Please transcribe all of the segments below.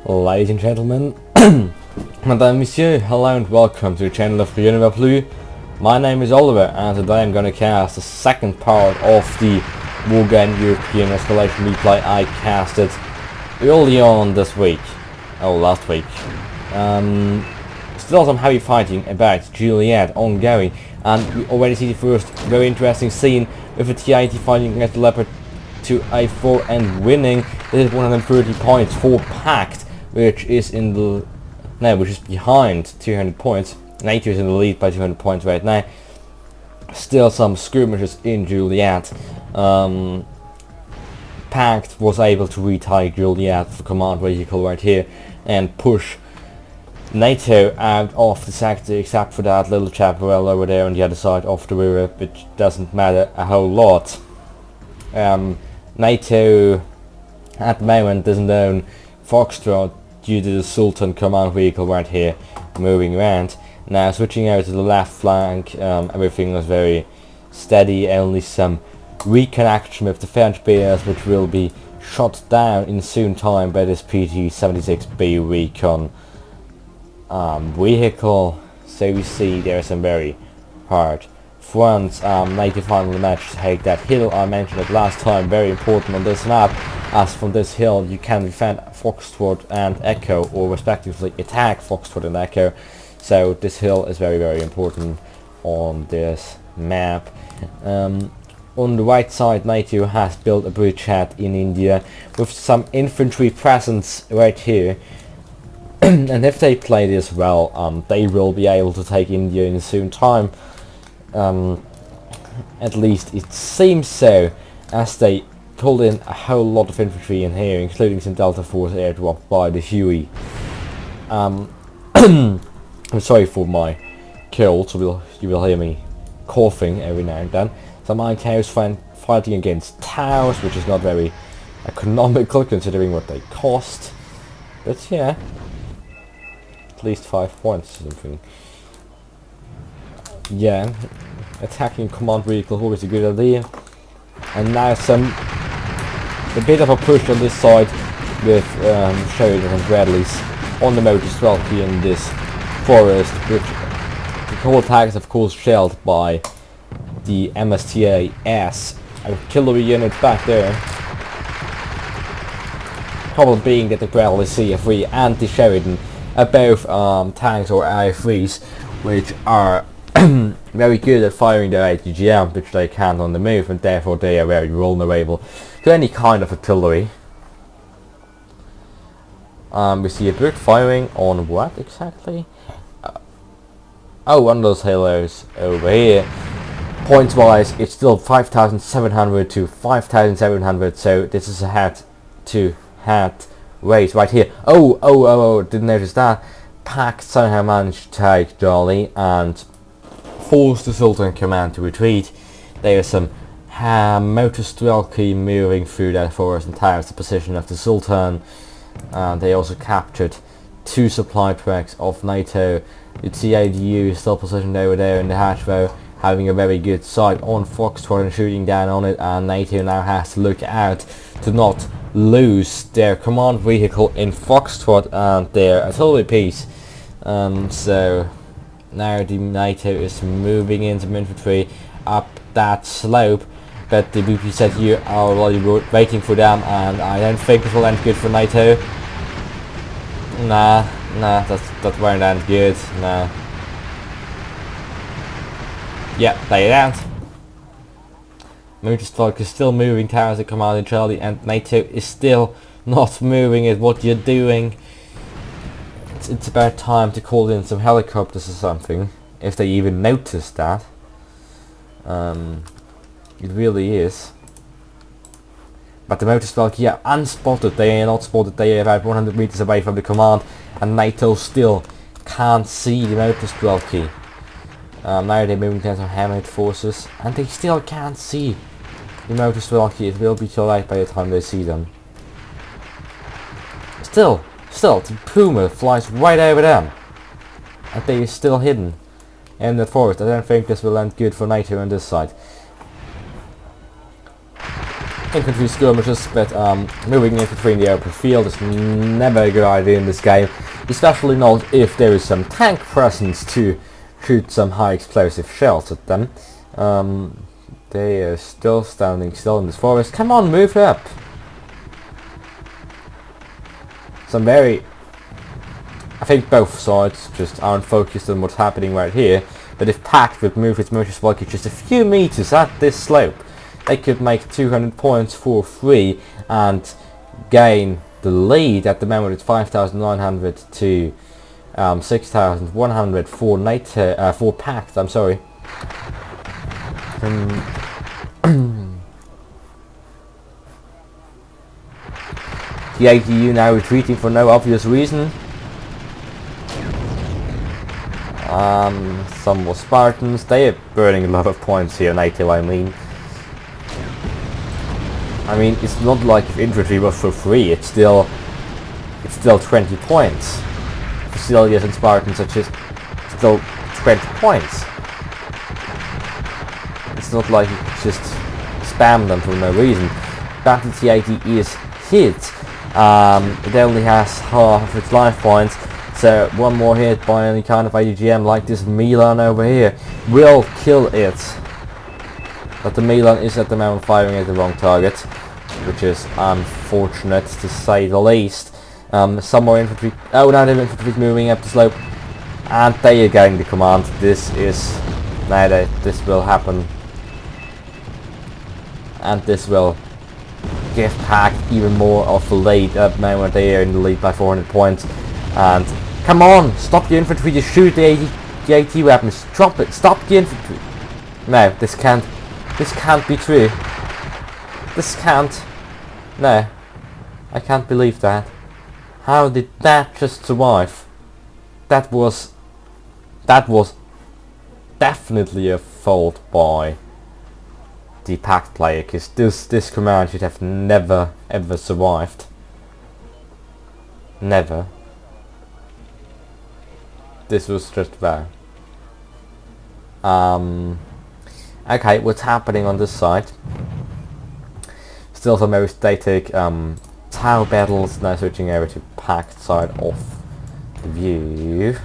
Ladies and gentlemen, Madame Monsieur, hello and welcome to the channel of Pinguins Blue. My name is Oliver and today I'm gonna cast the second part of the Wargame European Escalation replay I casted early on this week. Last week. Still some heavy fighting about Juliet ongoing, and we already see the first very interesting scene with the T80 fighting against the Leopard to A4 and winning. This is 130 points for Pact, which is behind 200 points. NATO is in the lead by 200 points right now. Still some skirmishes in Juliet. Pact was able to retake Juliet, the command vehicle right here, and push NATO out of the sector, except for that little chaparral over there on the other side of the river, which doesn't matter a whole lot. NATO at the moment doesn't own Foxtrot due to the Sultan command vehicle right here moving around. Now switching over to the left flank, everything was very steady, only some reconnection with the French bears, which will be shot down in soon time by this Pt.2 recon vehicle. So we see there are some very hard fronts. NATO finally managed to take that hill. I mentioned it last time, very important on this map, as from this hill you can defend Foxtrot and Echo, or respectively attack Foxtrot and Echo. So this hill is very, very important on this map. On the right side, NATO has built a bridgehead in India with some infantry presence right here. And if they play this well, they will be able to take India in soon time. At least it seems so, as they pulled in a whole lot of infantry in here, including some Delta Force airdrop by the Huey. I'm sorry for my cold, so you will hear me coughing every now and then. Some IKOs fighting against towers, which is not very economical considering what they cost. But yeah, at least 5 points or something. Yeah, attacking command vehicle is always a good idea. And now a bit of a push on this side with Sheridan and Bradley's on the motor 12 in this forest, which the whole attack is of course shelled by the MSTA-S artillery unit back there. Problem being that the Bradley CF3 and the Sheridan are both tanks or IF3s, which are very good at firing their ATGM, which they can't on the move, and therefore they are very vulnerable to any kind of artillery. We see a bird firing on what exactly? One of those halos over here. Points wise, it's still 5,700 to 5,700, so this is a head-to-head race right here. Didn't notice that. Pact somehow managed to take Dolly and force the Sultan command to retreat. There is some motor Strelky moving through that forest and towers the position of the Sultan. They also captured 2 supply tracks of NATO. The TADU is still positioned over there in the hatchway, having a very good sight on Foxtrot and shooting down on it, and NATO now has to look out to not lose their command vehicle in Foxtrot and their artillery piece. So now the NATO is moving into infantry up that slope, but the BPZU are already waiting for them, and I don't think this will end good for NATO. Nah, that won't end good. Nah. Yeah, they don't. Motorstrike is still moving towers at command in Charlie, and NATO is still not moving it. What you're doing? It's about time to call in some helicopters or something, if they even notice that. It really is. But the Motorstrike, yeah, unspotted. They are not spotted. They are about 100 meters away from the command, and NATO still can't see the Motorstrike. Now they're moving down some hammered forces, and they still can't see the Motorstrike. It will be too late by the time they see them. Still, the Puma flies right over them, and they are still hidden in the forest. I don't think this will end good for NATO on this side. infantry skirmishes, but moving infantry in the open field is never a good idea in this game, especially not if there is some tank presence to shoot some high explosive shells at them. They are still standing still in this forest. Come on, move up! I think both sides just aren't focused on what's happening right here, but if Pact would move its motor supply just a few meters at this slope, they could make 200 points for free and gain the lead. At the moment it's 5,900 to 6,100 for NATO, for Pact, I'm sorry. The ADU now retreating for no obvious reason. Some more Spartans, they are burning a lot of points here, NATO I mean. It's not like if infantry was for free, it's still 20 points. Facilities and Spartans are just still 20 points. It's not like you can just spam them for no reason. Battle TAD is hit. It only has half of its life points, so one more hit by any kind of IDGM like this Milan over here will kill it. But the Milan is at the moment firing at the wrong target, which is unfortunate to say the least. Some more infantry. Oh, now the infantry is moving up the slope, and they are getting the command. This will happen, and this will give Pact even more of a lead. At the moment they are in the lead by 400 points. And come on, stop the infantry to shoot the AT weapons. Drop it. Stop the infantry. No, this can't be true. This can't. No, I can't believe that. How did that just survive? That was definitely a fault by the Pact player, because this command should have never ever survived. Never. This was just bad. Okay, what's happening on this side? Still some very static tower battles. Now switching over to Pact side of the view.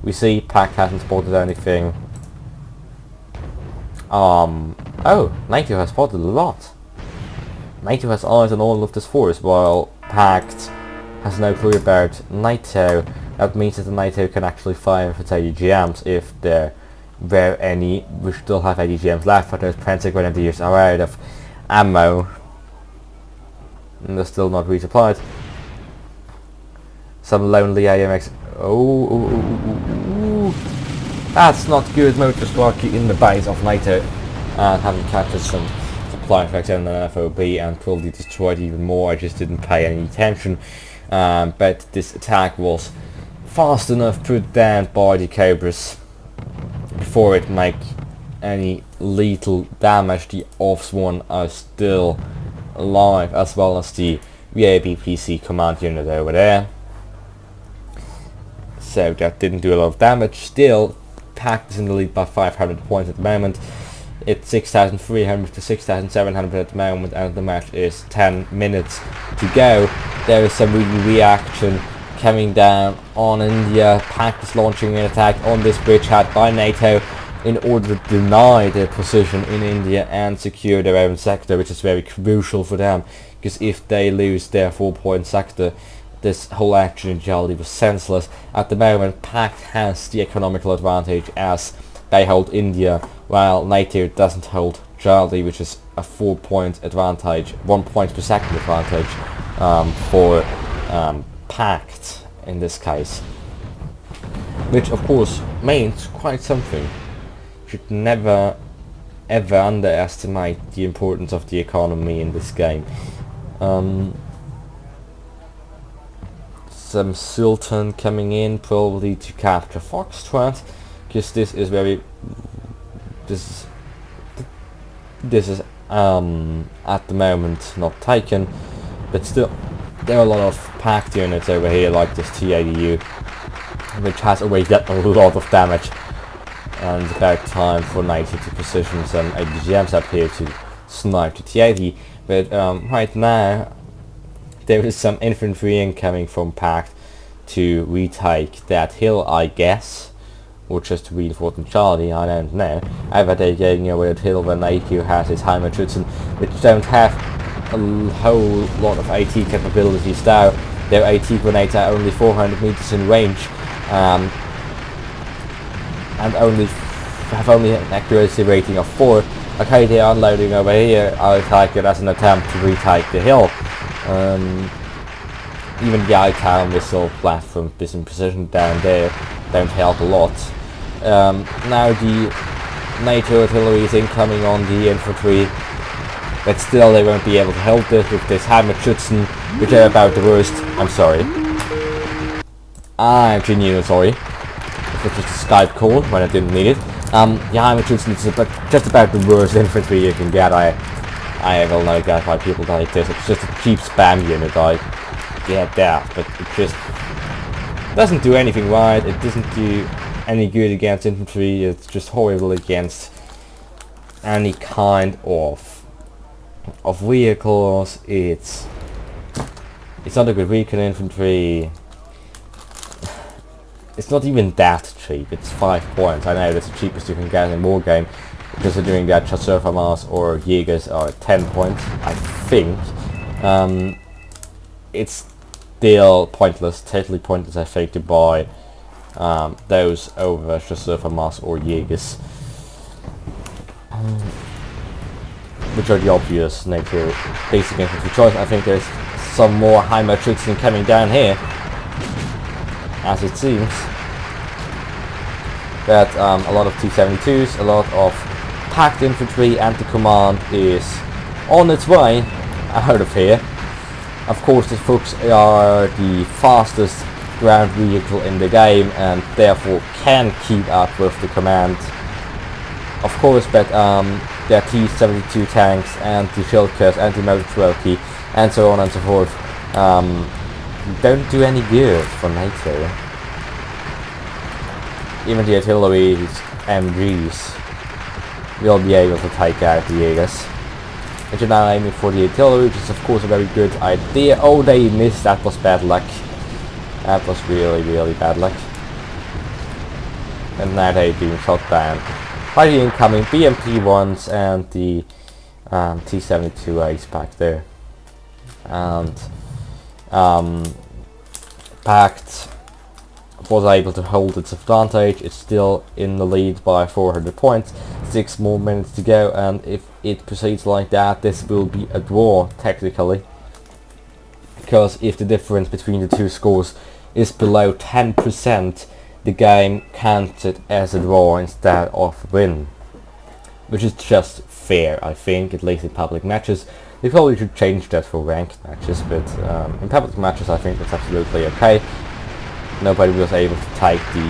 We see Pact hasn't spotted anything. Oh, NATO has spotted a lot. NATO has eyes on all of this forest, while Pact has no clue about NATO. That means that the NATO can actually fire for its ADGMs if there were any. We still have ADGMs left, but those Panzer Grenadiers are out of ammo. And they're still not resupplied. Some lonely AMX. That's not good. Motor strike in the base of NATO, and having captured some supply effects on an FOB and probably destroyed even more. I just didn't pay any attention. But this attack was fast enough put down by the Cobras before it make any lethal damage. The Offsworn are still alive, as well as the VABPC command unit over there. So that didn't do a lot of damage. Still, Pact is in the lead by 500 points at the moment. It's 6,300 to 6,700 at the moment, and the match is 10 minutes to go. There is some reaction coming down on India. Pact is launching an attack on this bridgehead by NATO in order to deny their position in India and secure their own sector, which is very crucial for them, because if they lose their 4-point sector, this whole action in Jaldi was senseless. At the moment, Pact has the economical advantage as they hold India, while NATO doesn't hold Jaldi, which is a 4-point advantage, 1 point per second advantage for Pact in this case. Which of course means quite something. Should never ever underestimate the importance of the economy in this game. Some Sultan coming in probably to capture Foxtrot, because this is at the moment not taken, but still there are a lot of Pact units over here like this TADU, which has already got a lot of damage, and it's about time for NATO to position some ADGMs up here to snipe to T80, but right now there is some infantry incoming from Pact to retake that hill, I guess, or just to reinforce Charlie, I don't know. Either they're getting over that hill when NATO has its Heimatschützen, which don't have a whole lot of AT capabilities now. Their AT grenades are only 400 meters in range, and have only an accuracy rating of 4. Okay, they are unloading over here. I'll take it as an attempt to retake the hill. Even the ITAR missile platform in precision down there don't help a lot. Now the NATO artillery is incoming on the infantry, but still they won't be able to hold this with this Heimatschützen, which are about the worst. I'm sorry. I'm genuinely sorry. It was just a Skype call when I didn't need it. Yeah, Heimatschützen is just about the worst infantry you can get. I will not get why people like this. It's just a cheap spam unit. I get that, but it just doesn't do anything right. It doesn't do any good against infantry. It's just horrible against any kind of vehicles. It's not a good recon infantry. It's not even that cheap. It's 5 points. I know that's the cheapest you can get in Wargame, considering that Chasseur Famas or Jägers are 10 points, I think. It's still pointless, totally pointless, I think, to buy those over Chasseur Famas or Jägers, which are the obvious NATO basic infantry choice. I think there's some more Heimatschützen coming down here, as it seems. That a lot of T-72s, a lot of Pact infantry, and the command is on its way out of here. Of course, the Fuchs are the fastest ground vehicle in the game and therefore can keep up with the command. Of course, but their T-72 tanks and the Schildkers and the Motorwelki and so on and so forth don't do any good for NATO. Even the artillery's MGs will be able to take out the Jägers. But you're now aiming for the artillery, which is of course a very good idea. Oh, they missed. That was bad luck. That was really, really bad luck. And now they're being shot down by the incoming BMP-1s and the T-72As back there. And Pact was able to hold its advantage. It's still in the lead by 400 points. 6 more minutes to go, and if it proceeds like that, this will be a draw technically, because if the difference between the two scores is below 10%, the game counts it as a draw instead of a win, which is just fair, I think, at least in public matches. They probably should change that for ranked matches, but in public matches I think that's absolutely okay. Nobody was able to take the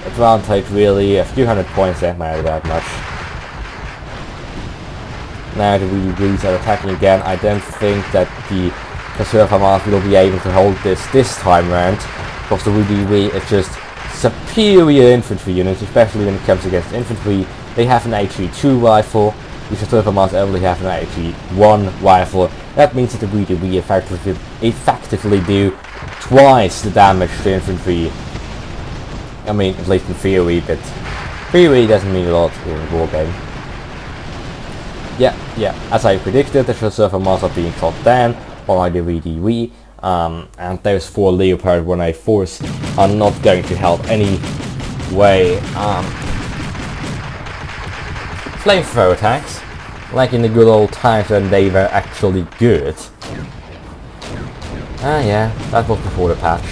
advantage really. A few hundred points don't matter that much. Now the VDVs are attacking again. I don't think that the Chasseur Famas will be able to hold this time round, because the VDV is just superior infantry units, especially when it comes against infantry. They have an HE2 rifle. The Chasseur Famas only have an HE1 rifle. That means that the VDV effectively do twice the damage to infantry. I mean, at least in theory, but theory doesn't mean a lot in Wargame. Yeah, as I predicted, the Chasseur Famas are being shot down by the VDV, and those 4 Leopard 1A4s are not going to help any way. Flamethrower attacks, like in the good old times when they were actually good. Yeah, that was before the patch.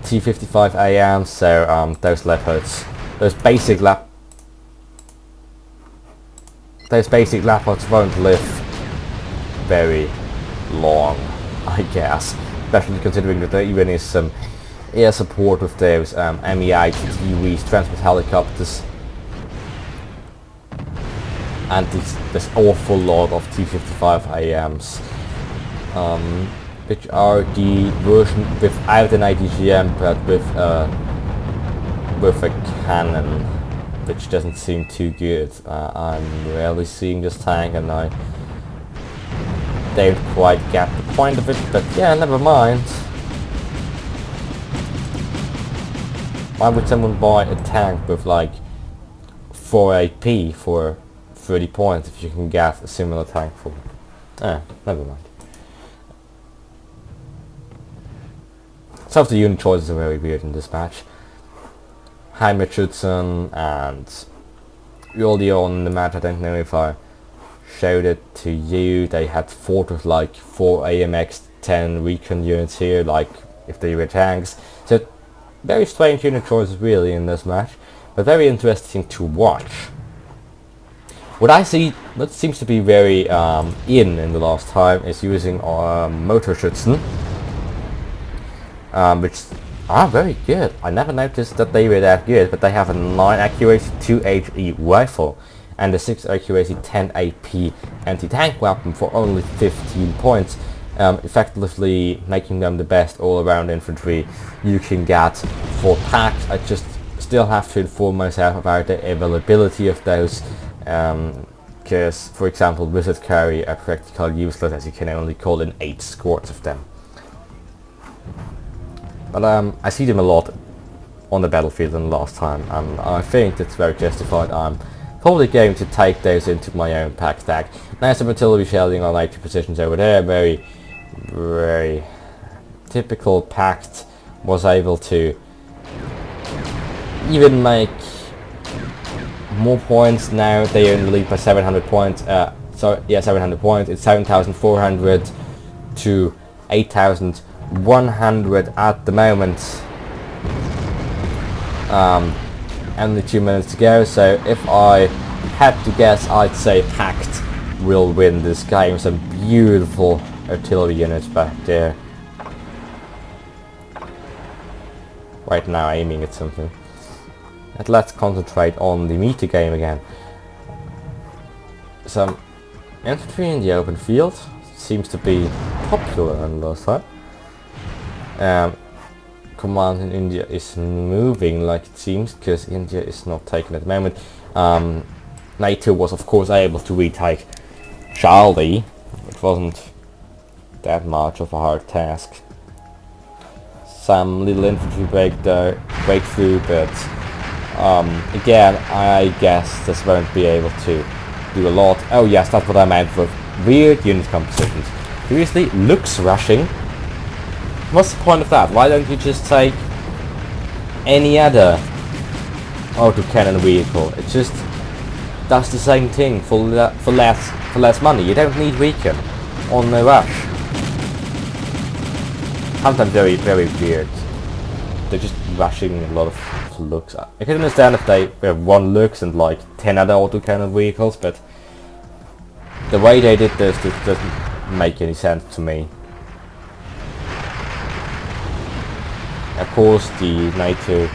T55 AM, so those leopards, those basic leopards won't live very long, I guess. Especially considering that there even is some air support with those MEI TTVs, transport helicopters, and this awful lot of T55 AMs, which are the version without an IDGM but with a cannon. which doesn't seem too good. I'm rarely seeing this tank, and I don't quite get the point of it, but yeah, never mind. Why would someone buy a tank with like 4 AP for 30 points if you can get a similar tank for... never mind. Some of the unit choices are very weird in this match. Heimerschützen and early on in the match, I don't know if I showed it to you, they had fought with like 4 AMX 10 recon units here, like if they were tanks. So very strange unit choices really in this match, but very interesting to watch. What I see that seems to be very in the last time is using Motorschützen, which are very good. I never noticed that they were that good, but they have a 9 accuracy 2 HE rifle and a 6 accuracy 10 AP anti-tank weapon for only 15 points, effectively making them the best all-around infantry you can get for Pact. I just still have to inform myself about the availability of those, because for example Wizard Carry are practically useless as you can only call in 8 squads of them. But I see them a lot on the battlefield than last time, and I think it's very justified. I'm probably going to take those into my own Pact stack. Nice artillery shelling on 80 positions over there, very typical. Pact was able to even make more points. Now they only lead by 700 points. 700 points. It's 7,400 to 8,100 at the moment. Only 2 minutes to go, so if I had to guess, I'd say Pact will win this game. Some beautiful artillery units back there. Right now aiming at something. And let's concentrate on the meter game again. Some infantry in the open field seems to be popular on last time. Command in India is moving like it seems, because India is not taken at the moment. NATO was of course able to retake Charlie. It wasn't that much of a hard task. Some little infantry breakthrough, but again I guess this won't be able to do a lot. Oh yes, that's what I meant with weird unit compositions. Seriously, looks rushing. What's the point of that? Why don't you just take any other autocannon vehicle? It just does the same thing for less money. You don't need recon on the rush. Sometimes very weird. They're just rushing a lot of looks. I can understand if they have 1 looks and like 10 other autocannon vehicles, but the way they did this just doesn't make any sense to me. Of course, the NATO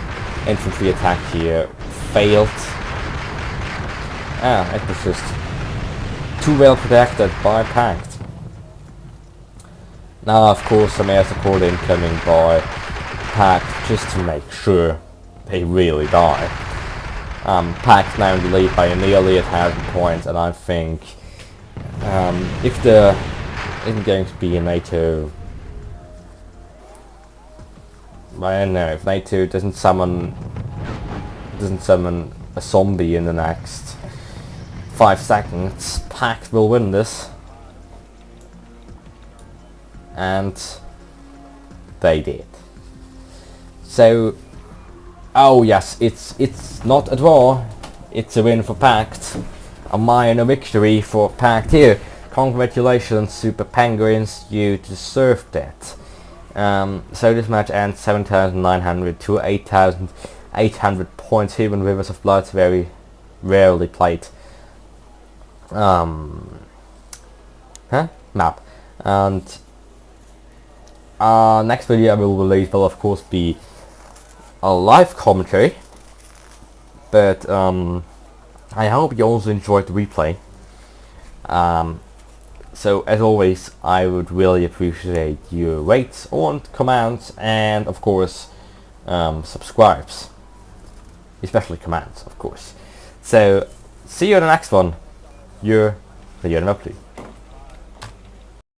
infantry attack here failed. It was just too well protected by Pact. Now, of course, some air support incoming by Pact just to make sure they really die. Pact now in the lead by nearly 1,000 points, and I think if there isn't going to be a NATO... I don't know, if NATO doesn't summon a zombie in the next 5 seconds, Pact will win this. And they did. So, oh yes, it's not a draw, it's a win for Pact. A minor victory for Pact here. Congratulations, Super Penguins, you deserved it. So this match ends 7,900 to 8,800 points here in Rivers of Blood. Very rarely played map. And next video I will release will of course be a live commentary, but I hope you also enjoyed the replay. So as always, I would really appreciate your rates and comments, and of course subscribes, especially comments of course. So see you in the next one. Your Monopoly.